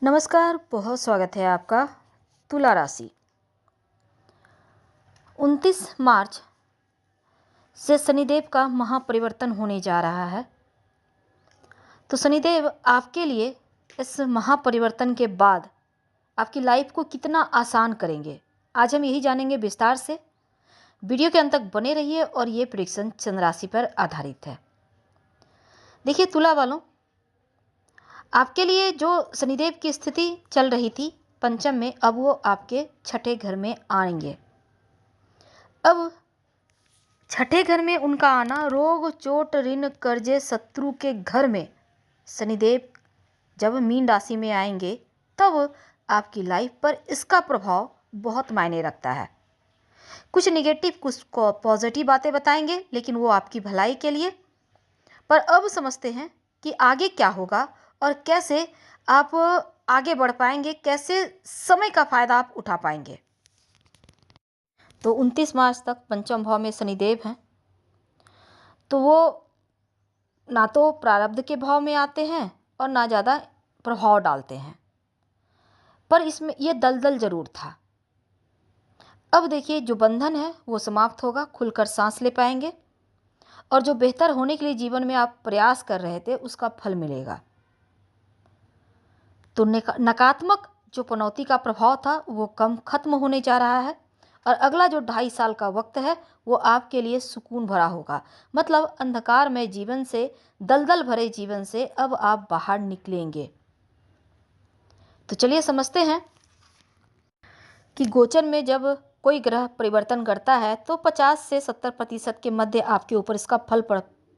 नमस्कार, बहुत स्वागत है आपका। तुला राशि 29 मार्च से शनिदेव का महापरिवर्तन होने जा रहा है। तो शनिदेव आपके लिए इस महापरिवर्तन के बाद आपकी लाइफ को कितना आसान करेंगे, आज हम यही जानेंगे विस्तार से। वीडियो के अंत तक बने रहिए और ये प्रेडिक्शन चंद्र राशि पर आधारित है। देखिए तुला वालों, आपके लिए जो शनिदेव की स्थिति चल रही थी पंचम में, अब वो आपके छठे घर में आएंगे। अब छठे घर में उनका आना, रोग चोट ऋण कर्जे शत्रु के घर में शनिदेव जब मीन राशि में आएंगे तब आपकी लाइफ पर इसका प्रभाव बहुत मायने रखता है। कुछ नेगेटिव कुछ पॉजिटिव बातें बताएंगे, लेकिन वो आपकी भलाई के लिए। पर अब समझते हैं कि आगे क्या होगा और कैसे आप आगे बढ़ पाएंगे, कैसे समय का फायदा आप उठा पाएंगे। तो 29 मार्च तक पंचम भाव में शनिदेव हैं, तो वो ना तो प्रारब्ध के भाव में आते हैं और ना ज़्यादा प्रभाव डालते हैं, पर इसमें ये दलदल जरूर था। अब देखिए जो बंधन है वो समाप्त होगा, खुलकर सांस ले पाएंगे और जो बेहतर होने के लिए जीवन में आप प्रयास कर रहे थे उसका फल मिलेगा। तो नकारात्मक जो पनौती का प्रभाव था वो कम खत्म होने जा रहा है और अगला जो 2.5 साल का वक्त है वो आपके लिए सुकून भरा होगा। मतलब अंधकार में जीवन से, दलदल भरे जीवन से अब आप बाहर निकलेंगे। तो चलिए समझते हैं कि गोचर में जब कोई ग्रह परिवर्तन करता है तो 50 से 70% के मध्य आपके ऊपर इसका फल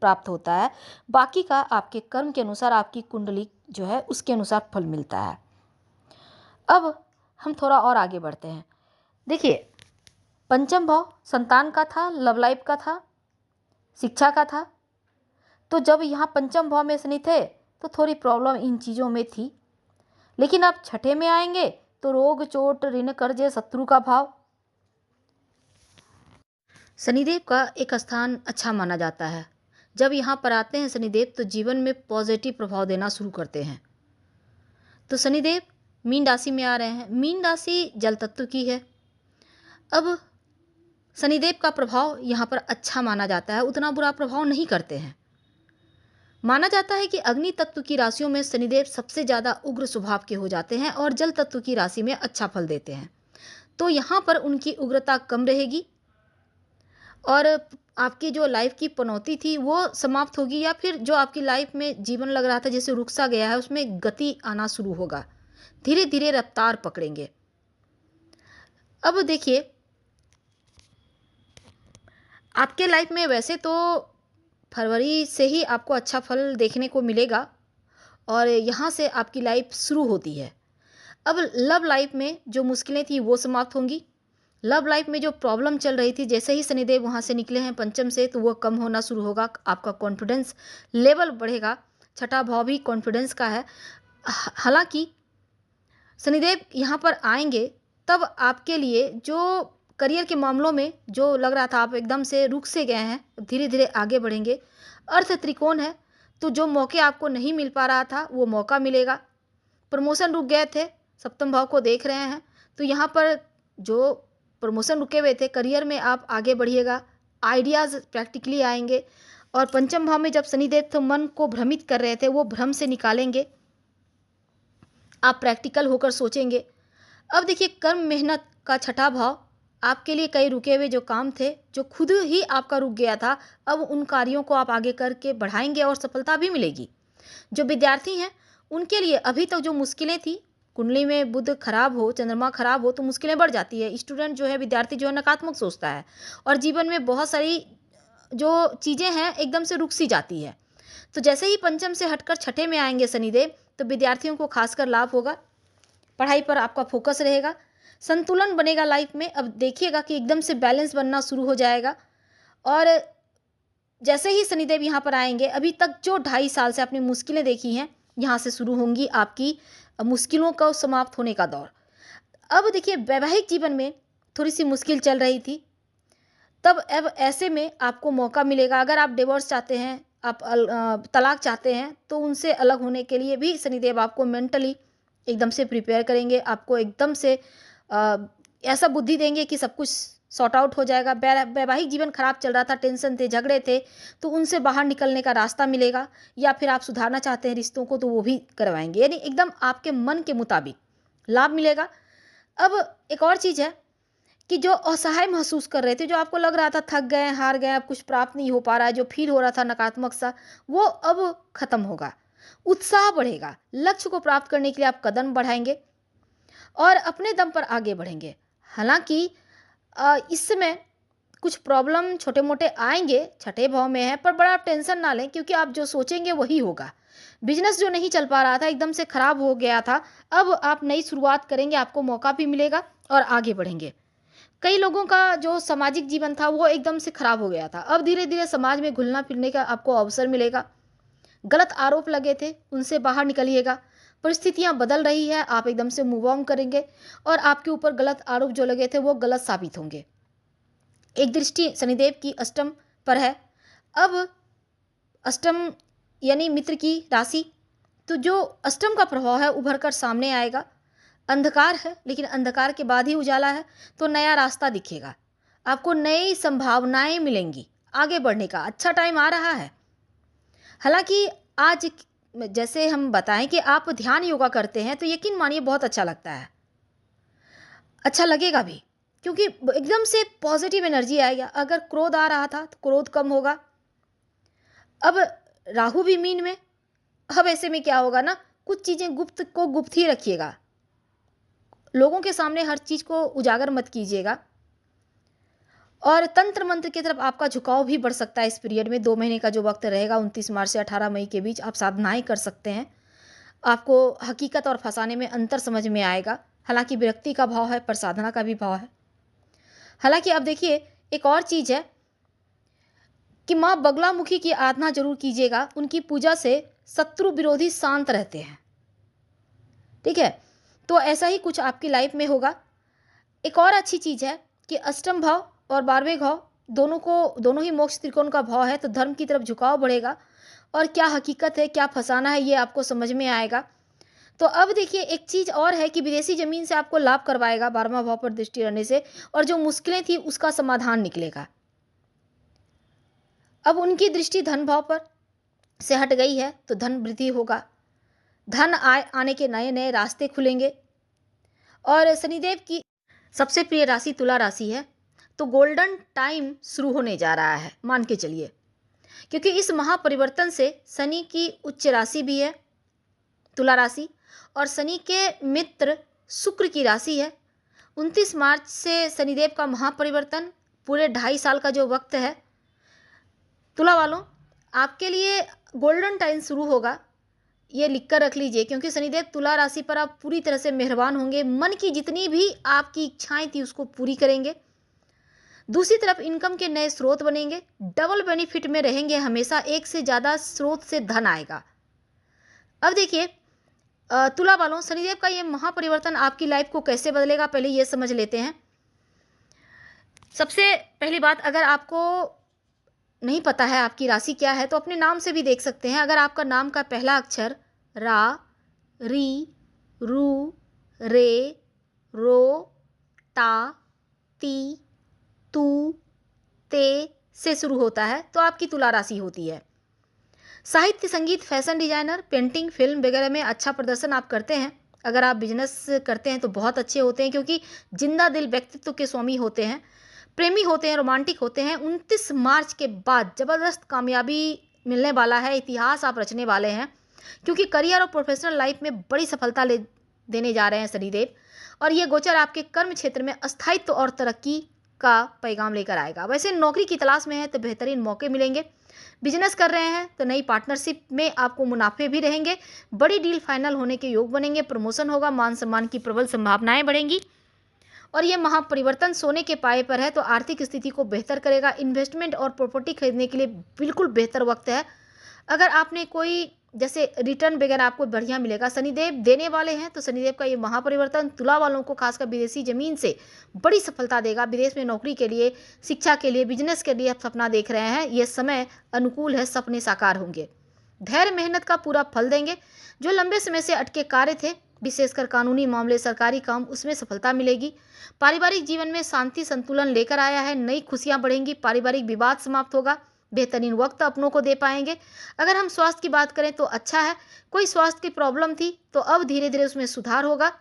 प्राप्त होता है। बाकी का आपके कर्म के अनुसार, आपकी कुंडली जो है उसके अनुसार फल मिलता है। अब हम थोड़ा और आगे बढ़ते हैं। देखिए पंचम भाव संतान का था, लव लाइफ का था, शिक्षा का था। तो जब यहाँ पंचम भाव में शनि थे तो थोड़ी प्रॉब्लम इन चीज़ों में थी, लेकिन आप छठे में आएंगे तो रोग चोट ऋण कर्जे शत्रु का भाव। शनिदेव का एक स्थान अच्छा माना जाता है। जब यहाँ पर आते हैं शनिदेव तो जीवन में पॉजिटिव प्रभाव देना शुरू करते हैं। तो शनिदेव मीन राशि में आ रहे हैं। मीन राशि जल तत्व की है। अब शनिदेव का प्रभाव यहाँ पर अच्छा माना जाता है, उतना बुरा प्रभाव नहीं करते हैं। माना जाता है कि अग्नि तत्व की राशियों में शनिदेव सबसे ज़्यादा उग्र स्वभाव के हो जाते हैं और जल तत्व की राशि में अच्छा फल देते हैं। तो यहाँ पर उनकी उग्रता कम रहेगी और आपकी जो लाइफ की पनौती थी वो समाप्त होगी, या फिर जो आपकी लाइफ में जीवन लग रहा था जैसे रुक सा गया है उसमें गति आना शुरू होगा, धीरे धीरे रफ्तार पकड़ेंगे। अब देखिए आपके लाइफ में वैसे तो फरवरी से ही आपको अच्छा फल देखने को मिलेगा और यहाँ से आपकी लाइफ शुरू होती है। अब लव लाइफ में जो मुश्किलें थी वो समाप्त होंगी। लव लाइफ में जो प्रॉब्लम चल रही थी, जैसे ही शनिदेव वहाँ से निकले हैं पंचम से, तो वो कम होना शुरू होगा। आपका कॉन्फिडेंस लेवल बढ़ेगा। छठा भाव भी कॉन्फिडेंस का है। हालांकि शनिदेव यहाँ पर आएंगे तब आपके लिए जो करियर के मामलों में जो लग रहा था आप एकदम से रुक से गए हैं, धीरे धीरे आगे बढ़ेंगे। अर्थ त्रिकोण है, तो जो मौके आपको नहीं मिल पा रहा था वो मौका मिलेगा। प्रमोशन रुक गए थे, सप्तम भाव को देख रहे हैं, तो यहाँ पर जो प्रमोशन रुके हुए थे करियर में आप आगे बढ़िएगा। आइडियाज़ प्रैक्टिकली आएंगे और पंचम भाव में जब शनिदेव तो मन को भ्रमित कर रहे थे वो भ्रम से निकालेंगे, आप प्रैक्टिकल होकर सोचेंगे। अब देखिए कर्म मेहनत का छठा भाव, आपके लिए कई रुके हुए जो काम थे, जो खुद ही आपका रुक गया था, अब उन कार्यों को आप आगे करके बढ़ाएंगे और सफलता भी मिलेगी। जो विद्यार्थी हैं उनके लिए अभी तक जो मुश्किलें थी, कुंडली में बुध खराब हो, चंद्रमा खराब हो तो मुश्किलें बढ़ जाती है। स्टूडेंट जो है, विद्यार्थी जो है नकारात्मक सोचता है और जीवन में बहुत सारी जो चीज़ें हैं एकदम से रुक सी जाती है। तो जैसे ही पंचम से हटकर छठे में आएंगे शनिदेव तो विद्यार्थियों को खासकर लाभ होगा। पढ़ाई पर आपका फोकस रहेगा, संतुलन बनेगा लाइफ में। अब देखिएगा कि एकदम से बैलेंस बनना शुरू हो जाएगा। और जैसे ही शनिदेव यहाँ पर आएंगे, अभी तक जो 2.5 साल से आपने मुश्किलें देखी हैं, यहाँ से शुरू होंगी आपकी मुश्किलों का समाप्त होने का दौर। अब देखिए वैवाहिक जीवन में थोड़ी सी मुश्किल चल रही थी, तब अब ऐसे में आपको मौका मिलेगा। अगर आप डिवोर्स चाहते हैं, आप तलाक चाहते हैं, तो उनसे अलग होने के लिए भी शनिदेव आपको मेंटली एकदम से प्रिपेयर करेंगे, आपको एकदम से अ, ऐसा बुद्धि देंगे कि सब कुछ सॉर्ट आउट हो जाएगा। वैवाहिक जीवन खराब चल रहा था, टेंशन थे, झगड़े थे, तो उनसे बाहर निकलने का रास्ता मिलेगा, या फिर आप सुधारना चाहते हैं रिश्तों को तो वो भी करवाएँगे। यानी एकदम आपके मन के मुताबिक लाभ मिलेगा। अब एक और चीज़ है कि जो असहाय महसूस कर रहे थे, जो आपको लग रहा था थक गए, हार गए, अब कुछ प्राप्त नहीं हो पा रहा है, जो फ़ील हो रहा था नकारात्मक सा, वो अब खत्म होगा। उत्साह बढ़ेगा, लक्ष्य को प्राप्त करने के लिए आप कदम बढ़ाएँगे और अपने दम पर आगे बढ़ेंगे। हालाँकि इस समय कुछ प्रॉब्लम छोटे-मोटे आएँगे, छठे भाव में है, पर बड़ा आप टेंशन ना लें, क्योंकि आप जो सोचेंगे वही होगा। बिज़नेस जो नहीं चल पा रहा था, एकदम से खराब हो गया था, अब आप नई शुरुआत करेंगे, आपको मौका भी मिलेगा और आगे बढ़ेंगे। कई लोगों का जो सामाजिक जीवन था वो एकदम से खराब हो गया था। अब धीरे-धीरे समाज में घुलना-फिरने का आपको अवसर मिलेगा। गलत आरोप लगे थे, उनसे बाहर निकलिएगा। परिस्थितियाँ बदल रही है, आप एकदम से मूव ऑन करेंगे और आपके ऊपर गलत आरोप जो लगे थे वो गलत साबित होंगे। एक दृष्टि शनिदेव की अष्टम पर है। अब अष्टम यानी मित्र की राशि, तो जो अष्टम का प्रभाव है उभर कर सामने आएगा। अंधकार है, लेकिन अंधकार के बाद ही उजाला है, तो नया रास्ता दिखेगा। आपको नई संभावनाएं मिलेंगी, आगे बढ़ने का अच्छा टाइम आ रहा है। हालांकि आज जैसे हम बताएं कि आप ध्यान योगा करते हैं, तो यकीन मानिए बहुत अच्छा लगता है, अच्छा लगेगा भी, क्योंकि एकदम से पॉजिटिव एनर्जी आएगा। अगर क्रोध आ रहा था तो क्रोध कम होगा। अब राहु भी मीन में, अब ऐसे में क्या होगा ना, कुछ चीज़ें गुप्त को गुप्त ही रखिएगा, लोगों के सामने हर चीज़ को उजागर मत कीजिएगा। और तंत्र मंत्र की तरफ आपका झुकाव भी बढ़ सकता है इस पीरियड में। 2 महीने का जो वक्त रहेगा, 29 मार्च से 18 मई के बीच आप साधनाएं कर सकते हैं। आपको हकीकत और फसाने में अंतर समझ में आएगा। हालांकि विरक्ति का भाव है, पर साधना का भी भाव है। हालांकि अब देखिए, एक और चीज़ है कि माँ बगलामुखी की आराधना जरूर कीजिएगा। उनकी पूजा से शत्रु विरोधी शांत रहते हैं। ठीक है, तो ऐसा ही कुछ आपकी लाइफ में होगा। एक और अच्छी चीज़ है कि अष्टम भाव और 12वें भाव दोनों ही मोक्ष त्रिकोण का भाव है, तो धर्म की तरफ झुकाव बढ़ेगा और क्या हकीकत है, क्या फसाना है, ये आपको समझ में आएगा। तो अब देखिए, एक चीज़ और है कि विदेशी ज़मीन से आपको लाभ करवाएगा 12वां भाव पर दृष्टि रहने से, और जो मुश्किलें थी उसका समाधान निकलेगा। अब उनकी दृष्टि धन भाव पर से हट गई है, तो धन वृद्धि होगा, धन आने के नए नए रास्ते खुलेंगे। और शनिदेव की सबसे प्रिय राशि तुला राशि है, तो गोल्डन टाइम शुरू होने जा रहा है, मान के चलिए, क्योंकि इस महापरिवर्तन से शनि की उच्च राशि भी है तुला राशि, और शनि के मित्र शुक्र की राशि है। 29 मार्च से शनिदेव का महापरिवर्तन, पूरे 2.5 साल का जो वक्त है, तुला वालों आपके लिए गोल्डन टाइम शुरू होगा। ये लिख कर रख लीजिए, क्योंकि शनिदेव तुला राशि पर आप पूरी तरह से मेहरबान होंगे। मन की जितनी भी आपकी इच्छाएं थी उसको पूरी करेंगे। दूसरी तरफ इनकम के नए स्रोत बनेंगे, डबल बेनिफिट में रहेंगे हमेशा, एक से ज़्यादा स्रोत से धन आएगा। अब देखिए, तुला वालों, शनिदेव का ये महापरिवर्तन आपकी लाइफ को कैसे बदलेगा, पहले ये समझ लेते हैं। सबसे पहली बात, अगर आपको नहीं पता है आपकी राशि क्या है, तो अपने नाम से भी देख सकते हैं। अगर आपका नाम का पहला अक्षर रा, री, रू, रे, रो, ता, ती, तू, ते से शुरू होता है, तो आपकी तुला राशि होती है। साहित्य, संगीत, फैशन डिजाइनर, पेंटिंग, फिल्म वगैरह में अच्छा प्रदर्शन आप करते हैं। अगर आप बिजनेस करते हैं तो बहुत अच्छे होते हैं, क्योंकि जिंदा दिल व्यक्तित्व के स्वामी होते हैं, प्रेमी होते हैं, रोमांटिक होते हैं। 29 मार्च के बाद ज़बरदस्त कामयाबी मिलने वाला है, इतिहास आप रचने वाले हैं, क्योंकि करियर और प्रोफेशनल लाइफ में बड़ी सफलता देने जा रहे हैं शनिदेव, और ये गोचर आपके कर्म क्षेत्र में अस्थायित्व और तरक्की का पैगाम लेकर आएगा। वैसे नौकरी की तलाश में है तो बेहतरीन मौके मिलेंगे। बिजनेस कर रहे हैं तो नई पार्टनरशिप में आपको मुनाफे भी रहेंगे, बड़ी डील फाइनल होने के योग बनेंगे, प्रमोशन होगा, मान सम्मान की प्रबल संभावनाएं बढ़ेंगी। और ये महापरिवर्तन सोने के पाए पर है, तो आर्थिक स्थिति को बेहतर करेगा। इन्वेस्टमेंट और प्रॉपर्टी खरीदने के लिए बिल्कुल बेहतर वक्त है। अगर आपने कोई जैसे रिटर्न वगैरह आपको बढ़िया मिलेगा, शनिदेव देने वाले हैं, तो शनिदेव का ये महापरिवर्तन तुला वालों को खासकर विदेशी जमीन से बड़ी सफलता देगा। विदेश में नौकरी के लिए, शिक्षा के लिए, बिजनेस के लिए आप सपना देख रहे हैं, ये समय अनुकूल है, सपने साकार होंगे। धैर्य मेहनत का पूरा फल देंगे। जो लंबे समय से अटके कार्य थे विशेषकर कानूनी मामले, सरकारी काम, उसमें सफलता मिलेगी। पारिवारिक जीवन में शांति संतुलन लेकर आया है, नई खुशियां बढ़ेंगी, पारिवारिक विवाद समाप्त होगा, बेहतरीन वक्त अपनों को दे पाएंगे। अगर हम स्वास्थ्य की बात करें तो अच्छा है, कोई स्वास्थ्य की प्रॉब्लम थी तो अब धीरे धीरे उसमें सुधार होगा,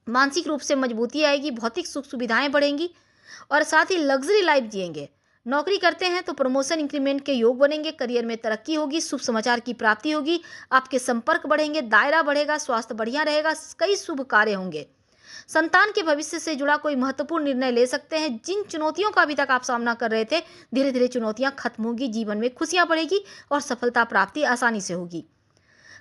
मानसिक रूप से मजबूती आएगी, भौतिक सुख सुविधाएं बढ़ेंगी और साथ ही लग्जरी लाइफ जिएंगे। नौकरी करते हैं तो प्रमोशन इंक्रीमेंट के योग बनेंगे, करियर में तरक्की होगी, शुभ समाचार की प्राप्ति होगी, आपके संपर्क बढ़ेंगे, दायरा बढ़ेगा, स्वास्थ्य बढ़िया रहेगा, कई शुभ कार्य होंगे। संतान के भविष्य से जुड़ा कोई महत्वपूर्ण निर्णय ले सकते हैं। जिन चुनौतियों का अभी तक आप सामना कर रहे थे, धीरे धीरे चुनौतियां खत्म होगी, जीवन में खुशियां बढ़ेगी और सफलता प्राप्ति आसानी से होगी।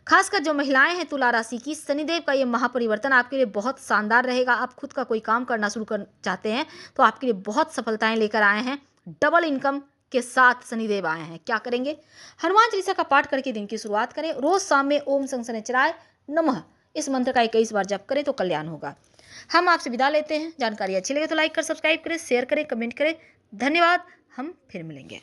खासकर जो महिलाएं हैं तुला राशि की, शनिदेव का ये महापरिवर्तन आपके लिए बहुत शानदार रहेगा। आप खुद का कोई काम करना शुरू कर चाहते हैं तो आपके लिए बहुत सफलताएं लेकर आए हैं। डबल इनकम के साथ शनिदेव आए हैं। क्या करेंगे? हनुमान चालीसा का पाठ करके दिन की शुरुआत करें। रोज शाम में ओम शनिश्चराय नमः इस मंत्र का 21 बार जप करें तो कल्याण होगा। हम आपसे विदा लेते हैं। जानकारी अच्छी लगे तो लाइक कर, सब्सक्राइब करें, शेयर करें, कमेंट करें। धन्यवाद। हम फिर मिलेंगे।